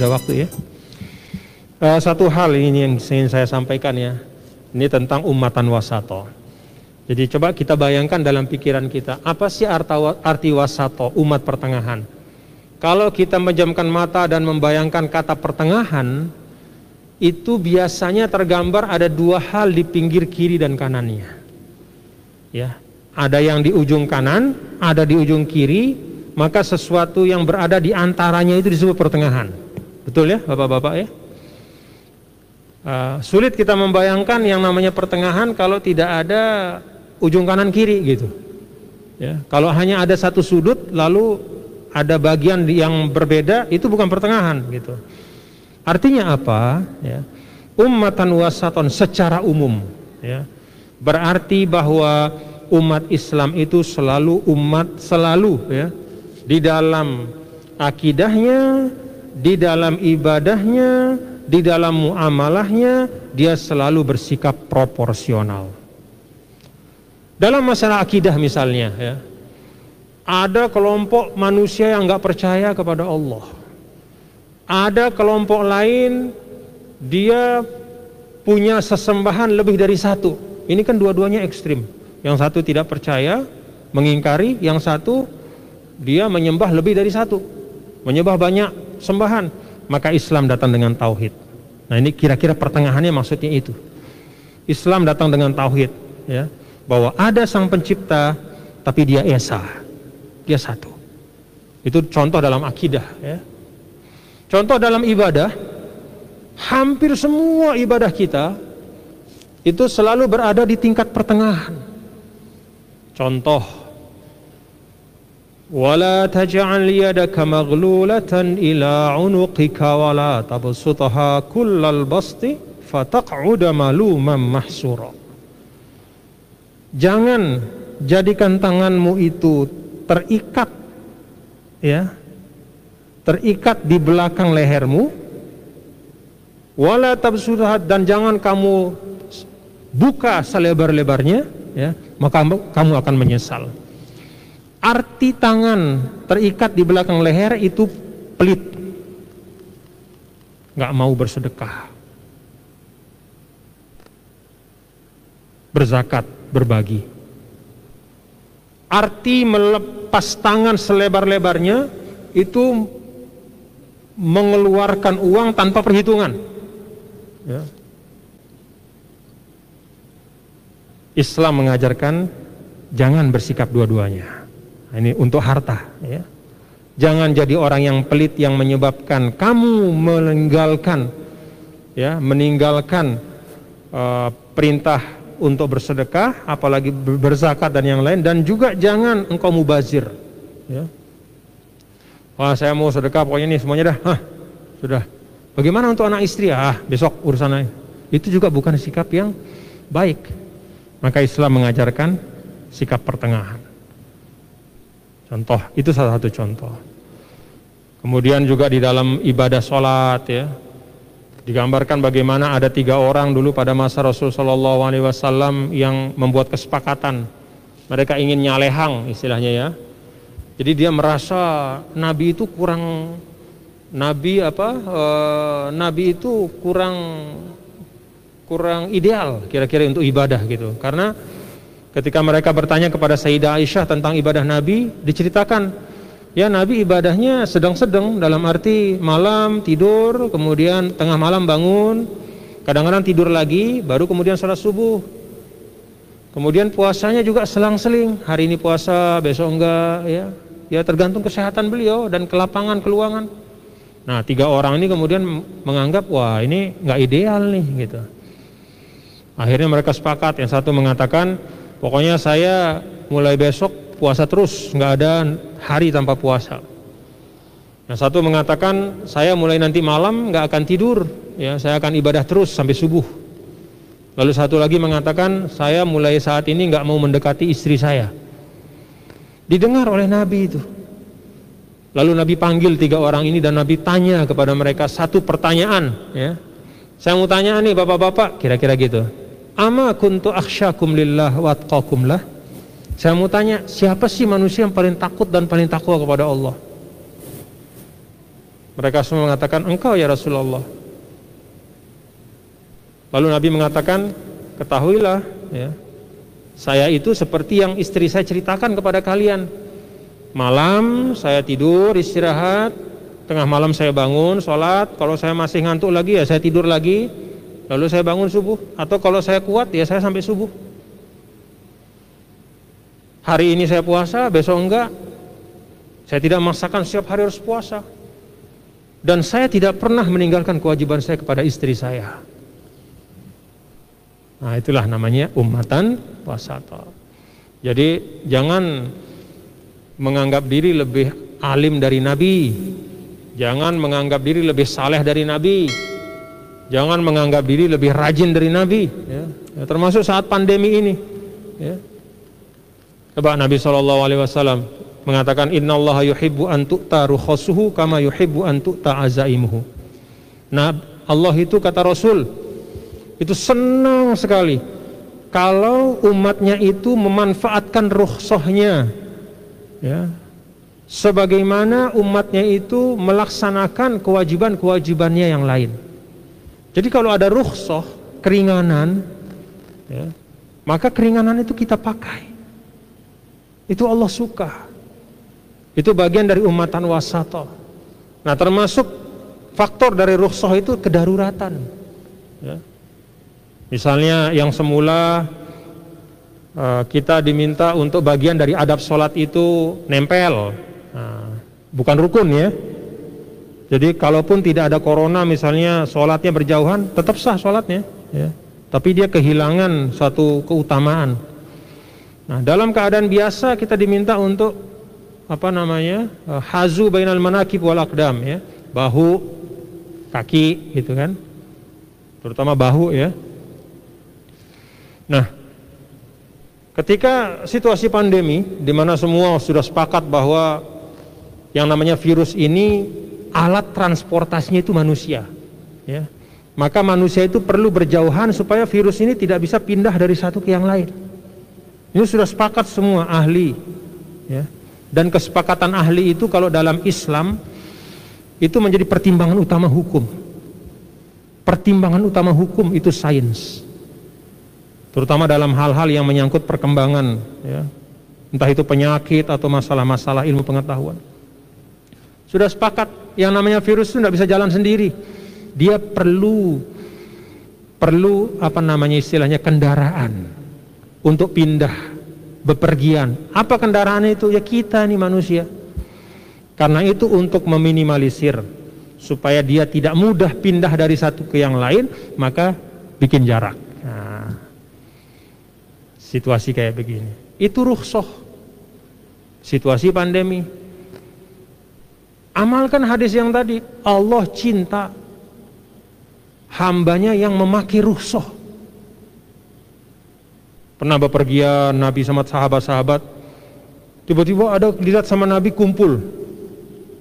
ada waktu ya. Satu hal ini yang ingin saya sampaikan ya. Ini tentang ummatan wasato. Jadi coba kita bayangkan dalam pikiran kita, apa sih arti wasato, umat pertengahan? Kalau kita menjamkan mata dan membayangkan kata pertengahan, itu biasanya tergambar ada dua hal di pinggir kiri dan kanannya. Ya, ada yang di ujung kanan, ada di ujung kiri, maka sesuatu yang berada di antaranya itu disebut pertengahan. Betul ya, Bapak-bapak ya? Sulit kita membayangkan yang namanya pertengahan kalau tidak ada ujung kanan kiri gitu. Ya, kalau hanya ada satu sudut lalu ada bagian yang berbeda, itu bukan pertengahan gitu. Artinya apa? Ya, ummatan wasaton secara umum. Ya, berarti bahwa umat Islam itu selalu ya, di dalam akidahnya, di dalam ibadahnya, di dalam muamalahnya, dia selalu bersikap proporsional. Dalam masalah akidah misalnya ya, ada kelompok manusia yang nggak percaya kepada Allah. Ada kelompok lain dia punya sesembahan lebih dari satu. Ini kan dua-duanya ekstrim. Yang satu tidak percaya, mengingkari, yang satu dia menyembah lebih dari satu, menyembah banyak sembahan. Maka Islam datang dengan tauhid. Nah, ini kira-kira pertengahannya maksudnya itu. Islam datang dengan tauhid ya, bahwa ada sang pencipta tapi dia esa. Dia satu. Itu contoh dalam akidah ya. Contoh dalam ibadah, hampir semua ibadah kita itu selalu berada di tingkat pertengahan. Contoh, wala taj'al yadaka maghlulatan ila 'unuqika wala tabsutha kullal basti fataq'uda maluman mahsura. Jangan jadikan tanganmu itu terikat ya, terikat di belakang lehermu, wala tabsutha, dan jangan kamu buka selebar-lebarnya ya, maka kamu akan menyesal. Arti tangan terikat di belakang leher itu pelit, nggak mau bersedekah, berzakat, berbagi. Arti melepas tangan selebar-lebarnya itu mengeluarkan uang tanpa perhitungan ya. Islam mengajarkan jangan bersikap dua-duanya. Ini untuk harta ya. Jangan jadi orang yang pelit yang menyebabkan kamu meninggalkan perintah untuk bersedekah, apalagi berzakat dan yang lain. Dan juga jangan engkau mubazir ya. Wah, saya mau sedekah pokoknya nih semuanya dah. Sudah. Bagaimana untuk anak istri? Besok urusannya. Itu juga bukan sikap yang baik. Maka Islam mengajarkan sikap pertengahan. Contoh, itu salah satu contoh. Kemudian juga di dalam ibadah sholat ya, digambarkan bagaimana ada 3 orang dulu pada masa Rasulullah SAW yang membuat kesepakatan. Mereka ingin nyalehang istilahnya ya. Jadi dia merasa Nabi itu kurang ideal kira-kira untuk ibadah gitu. Karena ketika mereka bertanya kepada Sayyidah Aisyah tentang ibadah Nabi, diceritakan ya Nabi ibadahnya sedang-sedang, dalam arti malam tidur, kemudian tengah malam bangun, kadang-kadang tidur lagi, baru kemudian sholat subuh. Kemudian puasanya juga selang-seling, hari ini puasa, besok enggak ya. Ya tergantung kesehatan beliau dan kelapangan keluangan. Nah 3 orang ini kemudian menganggap wah ini enggak ideal nih gitu. Akhirnya mereka sepakat, yang satu mengatakan pokoknya saya mulai besok puasa terus, enggak ada hari tanpa puasa. Yang satu mengatakan saya mulai nanti malam enggak akan tidur, ya saya akan ibadah terus sampai subuh. Lalu satu lagi mengatakan saya mulai saat ini enggak mau mendekati istri saya. Didengar oleh Nabi itu. Lalu Nabi panggil 3 orang ini dan Nabi tanya kepada mereka satu pertanyaan ya. Saya mau tanya nih bapak-bapak, kira-kira gitu. Ama kuntu akhsyakum lillah wa atqakum lah. Saya mau tanya, siapa sih manusia yang paling takut dan paling takwa kepada Allah? Mereka semua mengatakan, engkau ya Rasulullah. Lalu Nabi mengatakan, ketahuilah ya, saya itu seperti yang istri saya ceritakan kepada kalian. Malam saya tidur, istirahat, tengah malam saya bangun, sholat. Kalau saya masih ngantuk lagi ya saya tidur lagi, lalu saya bangun subuh. Atau kalau saya kuat ya saya sampai subuh. Hari ini saya puasa, besok enggak. Saya tidak memaksakan setiap hari harus puasa. Dan saya tidak pernah meninggalkan kewajiban saya kepada istri saya. Nah, itulah namanya ummatan wasata. Jadi jangan menganggap diri lebih alim dari Nabi. Jangan menganggap diri lebih saleh dari Nabi. Jangan menganggap diri lebih rajin dari Nabi ya. Ya, termasuk saat pandemi ini ya. Coba Nabi SAW mengatakan, innallaha yuhibbu an tu'ta rukhasuhu kama yuhibbu an tu'ta azaimuhu. Nah, Allah itu, kata Rasul, itu senang sekali kalau umatnya itu memanfaatkan rukhsahnya ya, sebagaimana umatnya itu melaksanakan kewajiban-kewajibannya yang lain. Jadi kalau ada rukhsah, keringanan ya, maka keringanan itu kita pakai. Itu Allah suka. Itu bagian dari ummatan wasata. Nah, termasuk faktor dari rukhsah itu kedaruratan ya. Misalnya yang semula kita diminta untuk bagian dari adab sholat itu nempel, bukan rukun ya. Jadi kalaupun tidak ada corona misalnya sholatnya berjauhan, tetap sah sholatnya ya. Tapi dia kehilangan satu keutamaan. Nah, dalam keadaan biasa kita diminta untuk hazu bainal manakib wal aqdam ya, bahu, kaki gitu kan. Terutama bahu ya. Nah, ketika situasi pandemi di mana semua sudah sepakat bahwa yang namanya virus ini alat transportasinya itu manusia ya. Maka manusia itu perlu berjauhan supaya virus ini tidak bisa pindah dari satu ke yang lain. Ini sudah sepakat semua ahli ya. Dan kesepakatan ahli itu kalau dalam Islam itu menjadi pertimbangan utama hukum. Pertimbangan utama hukum itu sains. Terutama dalam hal-hal yang menyangkut perkembangan ya. Entah itu penyakit atau masalah-masalah ilmu pengetahuan. Sudah sepakat yang namanya virus itu tidak bisa jalan sendiri. Dia perlu istilahnya kendaraan untuk pindah, bepergian. Apa kendaraan itu? Ya kita nih manusia. Karena itu untuk meminimalisir supaya dia tidak mudah pindah dari satu ke yang lain, maka bikin jarak. Nah, situasi kayak begini, itu rukhsah. Situasi pandemi. Amalkan hadis yang tadi, Allah cinta hambanya yang memakai rukhsah. Pernah bepergian Nabi sama sahabat-sahabat, tiba-tiba ada dilihat sama Nabi kumpul,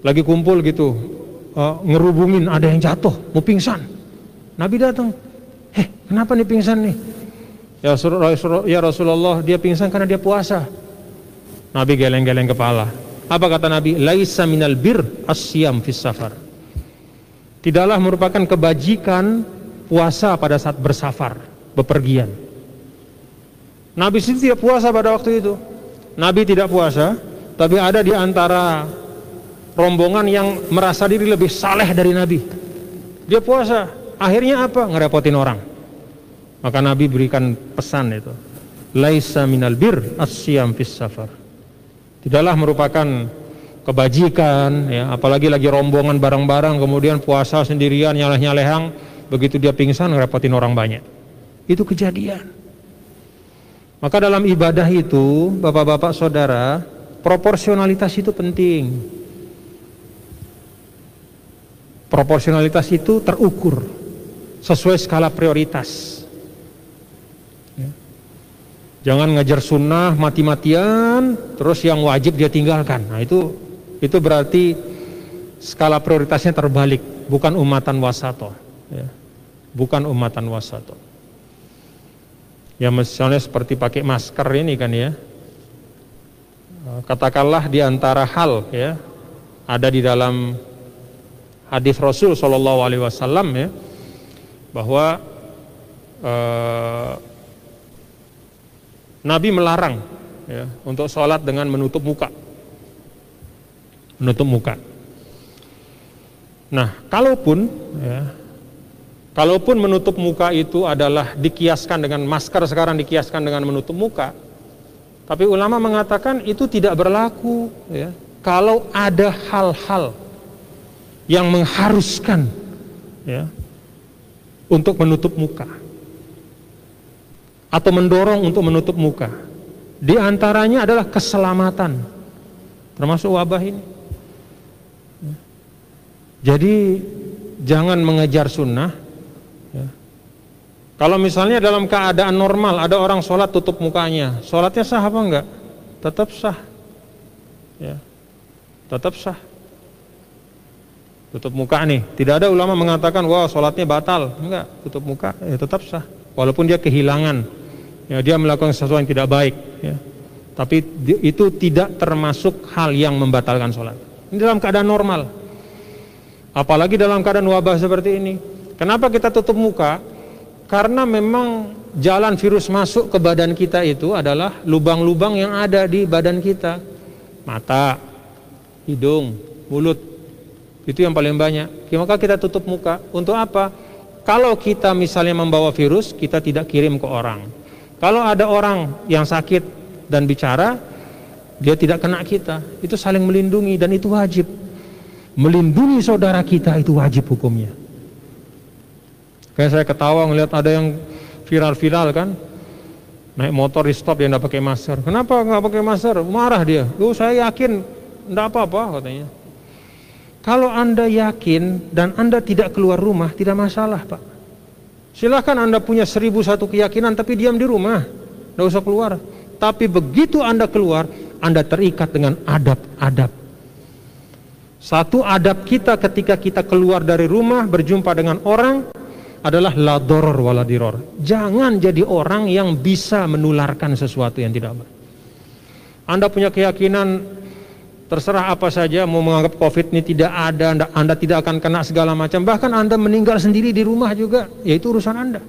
lagi kumpul gitu, ngerubungin, ada yang jatuh, mau pingsan. Nabi datang, kenapa nih pingsan nih? Ya Rasulullah, dia pingsan karena dia puasa. Nabi geleng-geleng kepala. Apa kata Nabi? Laisa minal bir asyam fis safar. Tidaklah merupakan kebajikan puasa pada saat bersafar, bepergian. Nabi sendiri tidak puasa pada waktu itu. Nabi tidak puasa, tapi ada di antara rombongan yang merasa diri lebih saleh dari Nabi. Dia puasa, akhirnya apa? Ngerepotin orang. Maka Nabi berikan pesan itu, laisa minal bir asyam fis safar. Tidaklah merupakan kebajikan ya, apalagi lagi rombongan bareng-bareng kemudian puasa sendirian nyaleh-nyalehang, begitu dia pingsan ngerepotin orang banyak. Itu kejadian. Maka dalam ibadah itu, Bapak-bapak saudara, proporsionalitas itu penting. Proporsionalitas itu terukur sesuai skala prioritas. Jangan ngajar sunnah mati-matian, terus yang wajib dia tinggalkan. Nah itu berarti skala prioritasnya terbalik, bukan ummatan wasato, ya. Bukan ummatan wasato. Ya misalnya seperti pakai masker ini kan ya. Katakanlah di antara hal ya, ada di dalam hadis Rasul Shallallahu Alaihi Wasallam ya, bahwa Nabi melarang ya, untuk sholat dengan menutup muka. Nah, kalaupun menutup muka itu adalah dikiaskan dengan masker, sekarang dikiaskan dengan menutup muka, tapi ulama mengatakan itu tidak berlaku ya, kalau ada hal-hal yang mengharuskan ya, untuk menutup muka atau mendorong untuk menutup muka. Di antaranya adalah keselamatan, termasuk wabah ini. Jadi jangan mengejar sunnah ya. Kalau misalnya dalam keadaan normal ada orang sholat tutup mukanya, sholatnya sah apa enggak? Tetap sah ya. Tetap sah. Tutup muka nih, tidak ada ulama mengatakan wah sholatnya batal. Enggak, tutup muka ya tetap sah. Walaupun dia kehilangan ya, dia melakukan sesuatu yang tidak baik ya. Tapi itu tidak termasuk hal yang membatalkan sholat. Ini dalam keadaan normal. Apalagi dalam keadaan wabah seperti ini. Kenapa kita tutup muka? Karena memang jalan virus masuk ke badan kita itu adalah lubang-lubang yang ada di badan kita. Mata, hidung, mulut. Itu yang paling banyak. Maka kita tutup muka. Untuk apa? Kalau kita misalnya membawa virus, kita tidak kirim ke orang. Kalau ada orang yang sakit dan bicara, dia tidak kena kita. Itu saling melindungi dan itu wajib. Melindungi saudara kita itu wajib hukumnya. Kayak saya ketawa ngelihat ada yang viral-viral kan, naik motor di stop dia nggak pakai masker. Kenapa nggak pakai masker? Marah dia. Saya yakin nggak apa-apa katanya. Kalau Anda yakin dan Anda tidak keluar rumah, tidak masalah Pak. Silahkan Anda punya 1001 keyakinan tapi diam di rumah, nggak usah keluar. Tapi begitu Anda keluar, Anda terikat dengan adab-adab. Satu adab kita ketika kita keluar dari rumah berjumpa dengan orang adalah la doror wala diror. Jangan jadi orang yang bisa menularkan sesuatu yang tidak baik. Anda punya keyakinan terserah apa saja, mau menganggap COVID ini tidak ada, Anda tidak akan kena segala macam. Bahkan Anda meninggal sendiri di rumah juga, yaitu urusan Anda.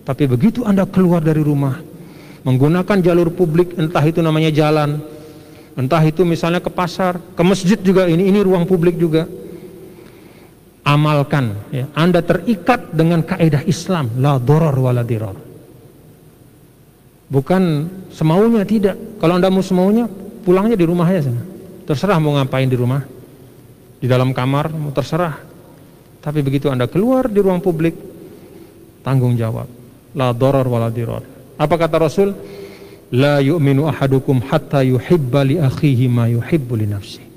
Tapi begitu Anda keluar dari rumah, menggunakan jalur publik, entah itu namanya jalan, entah itu misalnya ke pasar, ke masjid juga, ini ruang publik juga. Amalkan ya. Anda terikat dengan kaidah Islam, la doror wala diror. Bukan semaunya, tidak. Kalau Anda mau semaunya, pulangnya di rumah aja sana. Terserah mau ngapain di rumah, di dalam kamar, mau terserah. Tapi begitu Anda keluar di ruang publik, tanggung jawab, la doror wala diror. Apa kata Rasul? La yu'minu ahadukum hatta yuhibba li akhihi ma yuhibbu li nafsihi.